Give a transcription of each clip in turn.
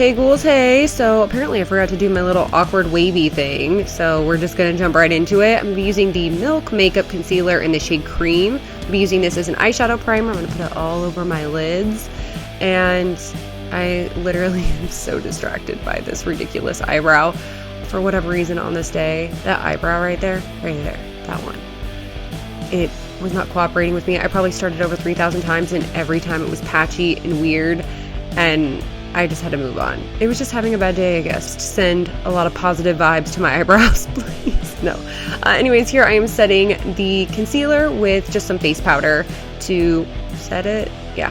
Hey ghouls, hey! So apparently I forgot to do my little awkward wavy thing, so we're just gonna jump right into it. I'm gonna be using the Milk Makeup Concealer in the shade Cream. I'm gonna be using this as an eyeshadow primer. I'm gonna put it all over my lids, and I literally am so distracted by this ridiculous eyebrow. For whatever reason on this day, that eyebrow right there, that one, it was not cooperating with me. I probably started over 3,000 times, and every time it was patchy and weird, and I just had to move on. It was just having a bad day, I guess. Send a lot of positive vibes to my eyebrows, please. No. Anyways, here I am setting the concealer with just some face powder to set it. Yeah.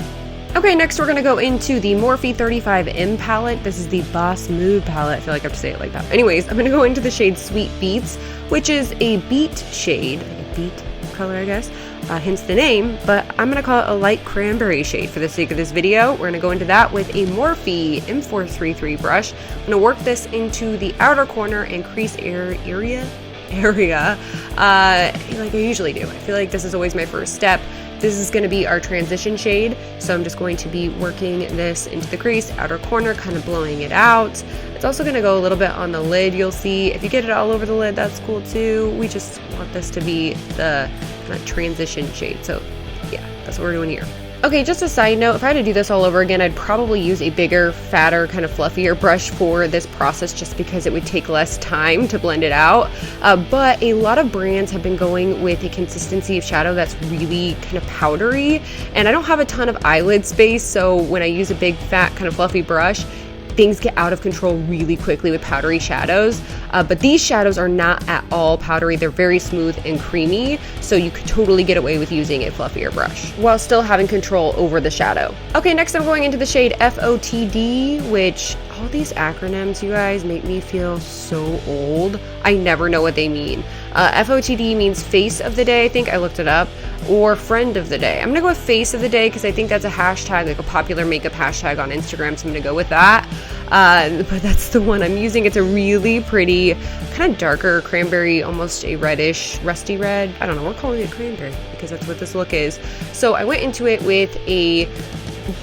Okay, next we're gonna go into the Morphe 35M palette. This is the Boss Mood palette. I feel like I have to say it like that. Anyways, I'm gonna go into the shade Sweet Beets, which is a beet shade, like a beet color, I guess. Hence the name, but I'm going to call it a light cranberry shade for the sake of this video. We're going to go into that with a Morphe M433 brush. I'm going to work this into the outer corner and crease area like I usually do. I feel like this is always my first step. This is going to be our transition shade, so I'm just going to be working this into the crease, outer corner, kind of blowing it out. It's also going to go a little bit on the lid, you'll see. If you get it all over the lid, that's cool too. We just want this to be the kind of transition shade, so yeah, that's what we're doing here. Okay, just a side note, if I had to do this all over again, I'd probably use a bigger, fatter, kind of fluffier brush for this process just because it would take less time to blend it out. But a lot of brands have been going with a consistency of shadow that's really kind of powdery, and I don't have a ton of eyelid space, so when I use a big, fat, kind of fluffy brush, things get out of control really quickly with powdery shadows, but these shadows are not at all powdery. They're very smooth and creamy, so you could totally get away with using a fluffier brush while still having control over the shadow. Okay, next I'm going into the shade FOTD, which all these acronyms, you guys, make me feel so old. I never know what they mean. FOTD means face of the day, I think I looked it up, or friend of the day. I'm gonna go with face of the day because I think that's a hashtag, like a popular makeup hashtag on Instagram, so I'm gonna go with that. But that's the one I'm using. It's a really pretty, kind of darker cranberry, almost a reddish, rusty red. I don't know, we're calling it cranberry because that's what this look is. So I went into it with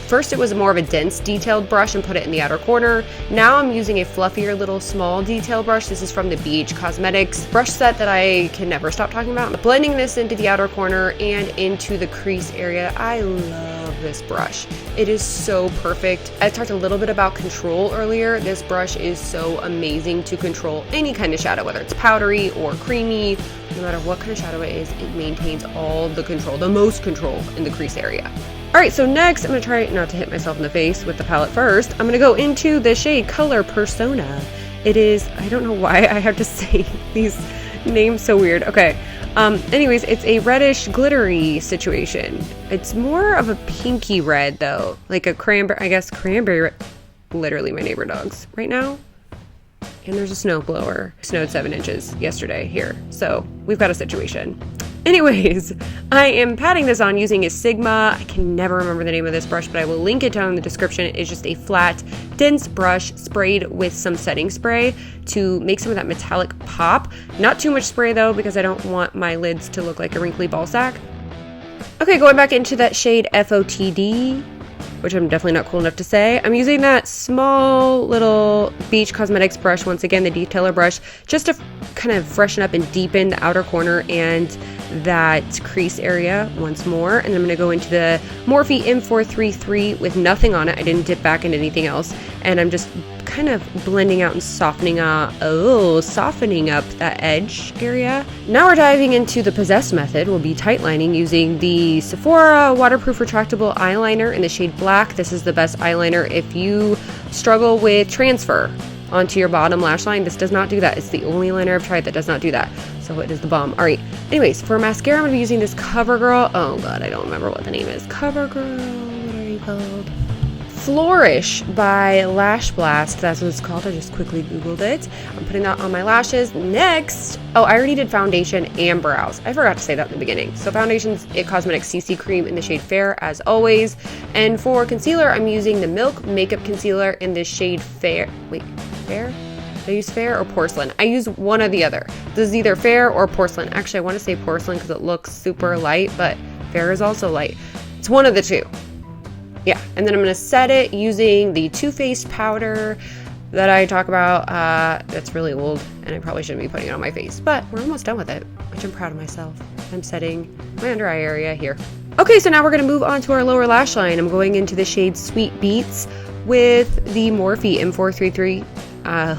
first it was more of a dense detailed brush and put it in the outer corner. Now I'm using a fluffier little small detail brush. This is from the BH Cosmetics brush set that I can never stop talking about. I'm blending this into the outer corner and into the crease area. I love this brush. It is so perfect. I talked a little bit about control earlier. This brush is so amazing to control any kind of shadow, whether it's powdery or creamy. No matter what kind of shadow it is, it maintains all the control, the most control in the crease area. Alright, so next I'm going to try not to hit myself in the face with the palette first. I'm going to go into the shade Color Persona. It is, I don't know why I have to say these names so weird. Okay, anyways, it's a reddish glittery situation. It's more of a pinky red though, like a cranberry, I guess cranberry red. Literally my neighbor dogs right now. And there's a snow blower. It snowed 7 inches yesterday here, so we've got a situation. Anyways, I am patting this on using a Sigma. I can never remember the name of this brush, but I will link it down in the description. It's just a flat, dense brush sprayed with some setting spray to make some of that metallic pop. Not too much spray though, because I don't want my lids to look like a wrinkly ball sack. Okay, going back into that shade FOTD, which I'm definitely not cool enough to say. I'm using that small little BH Cosmetics brush, once again, the detailer brush, just to kind of freshen up and deepen the outer corner and that crease area once more. And then I'm going to go into the Morphe M433 with nothing on it. I didn't dip back into anything else. And I'm just kind of blending out and softening up that edge area. Now we're diving into the Possessed method. We'll be tight lining using the Sephora waterproof retractable eyeliner in the shade Black. This is the best eyeliner if you struggle with transfer onto your bottom lash line. This does not do that. It's the only liner I've tried that does not do that. So it is the bomb. All right. Anyways, for mascara, I'm going to be using this CoverGirl. Oh God, I don't remember what the name is. CoverGirl, what are you called? Flourish by Lash Blast. That's what it's called. I just quickly Googled it. I'm putting that on my lashes. Next, oh, I already did foundation and brows. I forgot to say that in the beginning. So foundation's It Cosmetics CC Cream in the shade Fair, as always. And for concealer, I'm using the Milk Makeup Concealer in the shade Fair. Wait, Fair? Did I use Fair or Porcelain? I use one or the other. This is either Fair or Porcelain. Actually, I want to say Porcelain because it looks super light, but Fair is also light. It's one of the two. Yeah, and then I'm going to set it using the Too Faced powder that I talk about. That's really old, and I probably shouldn't be putting it on my face, but we're almost done with it, which I'm proud of myself. I'm setting my under eye area here. Okay, so now we're going to move on to our lower lash line. I'm going into the shade Sweet Beets with the Morphe M433. I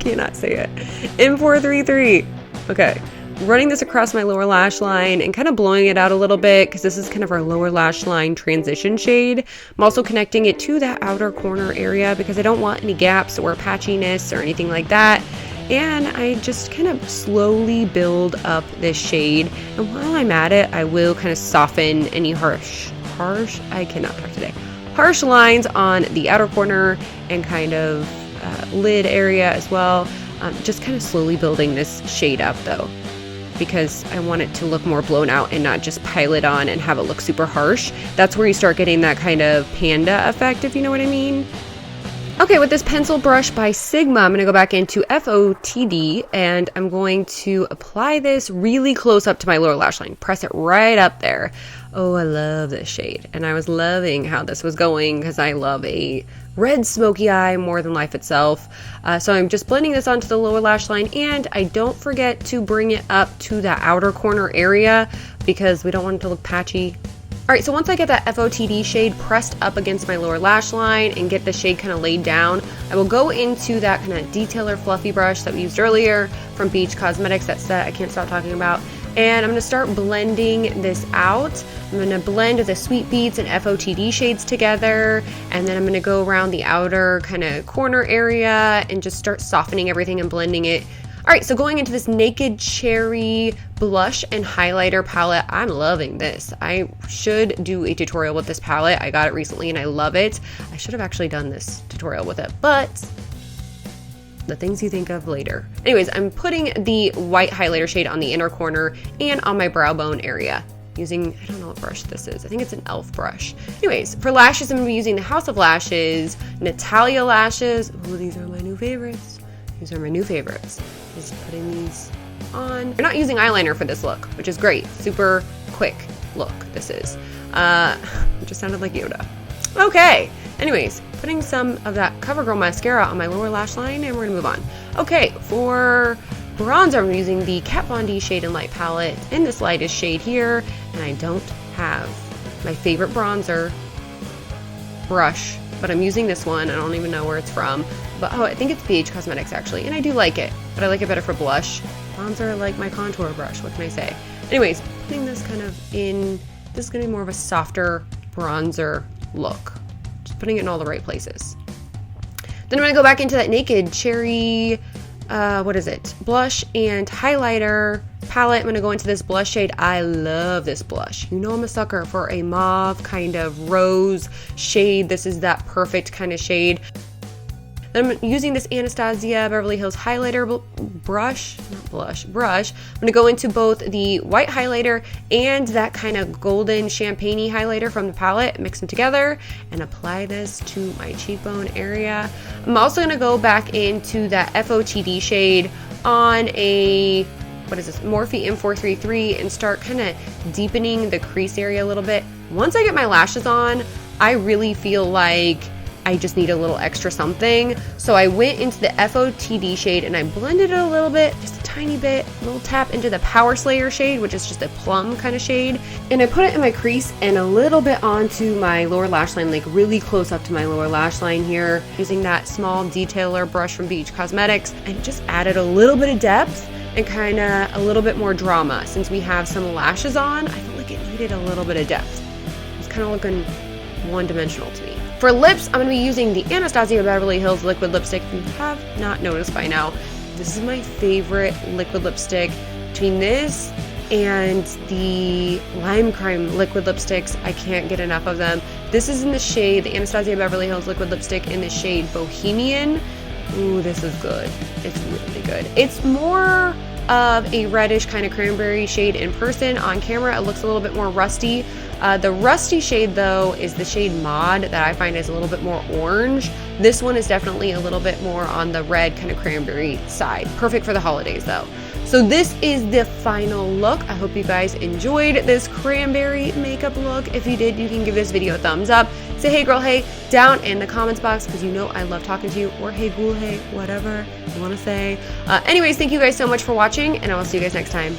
cannot say it. M433. Okay. Running this across my lower lash line and kind of blowing it out a little bit because this is kind of our lower lash line transition shade. I'm also connecting it to that outer corner area because I don't want any gaps or patchiness or anything like that. And I just kind of slowly build up this shade. And while I'm at it, I will kind of soften any harsh lines on the outer corner and kind of lid area as well. Just kind of slowly building this shade up though, because I want it to look more blown out and not just pile it on and have it look super harsh. That's where you start getting that kind of panda effect, if you know what I mean. Okay, with this pencil brush by Sigma, I'm going to go back into FOTD and I'm going to apply this really close up to my lower lash line. Press it right up there. Oh, I love this shade. And I was loving how this was going because I love a red smoky eye more than life itself. So I'm just blending this onto the lower lash line, and I don't forget to bring it up to the outer corner area because we don't want it to look patchy. All right, so once I get that FOTD shade pressed up against my lower lash line and get the shade kind of laid down, I will go into that kind of detailer fluffy brush that we used earlier from Beach Cosmetics, that set I can't stop talking about. And I'm going to start blending this out. I'm going to blend the Sweet Beets and FOTD shades together, and then I'm going to go around the outer kind of corner area and just start softening everything and blending it. All right, so going into this Naked Cherry blush and highlighter palette, I'm loving this. I should do a tutorial with this palette. I got it recently and I love it. I should have actually done this tutorial with it, but the things you think of later. Anyways, I'm putting the white highlighter shade on the inner corner and on my brow bone area using, I don't know what brush this is. I think it's an e.l.f. brush. Anyways, for lashes, I'm gonna be using the House of Lashes, Natalia lashes. Ooh, these are my new favorites. These are my new favorites. Just putting these on. We're not using eyeliner for this look, which is great. Super quick look, this is. It just sounded like Yoda. Okay, anyways, putting some of that CoverGirl mascara on my lower lash line, and we're gonna move on. Okay, for bronzer, I'm using the Kat Von D Shade and Light palette in this lightest shade here, and I don't have my favorite bronzer brush, but I'm using this one. I don't even know where it's from, but oh, I think it's BH Cosmetics actually, and I do like it, but I like it better for blush. Bronzer, I like my contour brush, what can I say? Anyways, putting this kind of in, this is gonna be more of a softer bronzer look. Just putting it in all the right places. Then I'm gonna go back into that Naked Cherry, blush and highlighter palette. I'm gonna go into this blush shade. I love this blush. You know I'm a sucker for a mauve kind of rose shade. This is that perfect kind of shade. Then I'm using this Anastasia Beverly Hills highlighter brush. I'm gonna go into both the white highlighter and that kind of golden champagne-y highlighter from the palette, mix them together, and apply this to my cheekbone area. I'm also gonna go back into that FOTD shade on a, Morphe M433 and start kind of deepening the crease area a little bit. Once I get my lashes on, I really feel like I just need a little extra something. So I went into the FOTD shade and I blended it a little bit, just a tiny bit, a little tap into the Power Slayer shade, which is just a plum kind of shade. And I put it in my crease and a little bit onto my lower lash line, like really close up to my lower lash line here, using that small detailer brush from Beach Cosmetics, and just added a little bit of depth and kind of a little bit more drama. Since we have some lashes on, I felt like it needed a little bit of depth. It was kind of looking one-dimensional to me. For lips, I'm going to be using the Anastasia Beverly Hills liquid lipstick. If you have not noticed by now, this is my favorite liquid lipstick. Between this and the Lime Crime liquid lipsticks, I can't get enough of them. This is in the shade, the Anastasia Beverly Hills liquid lipstick in the shade Bohemian. Ooh, this is good. It's really good. It's more of a reddish kind of cranberry shade in person. On camera, it looks a little bit more rusty. The rusty shade though is the shade Mod that I find is a little bit more orange. This one is definitely a little bit more on the red kind of cranberry side. Perfect for the holidays though. So this is the final look. I hope you guys enjoyed this cranberry makeup look. If you did, you can give this video a thumbs up. Say hey girl, hey down in the comments box because you know I love talking to you, or hey ghoul, hey, whatever you want to say. Anyways, thank you guys so much for watching, and I will see you guys next time.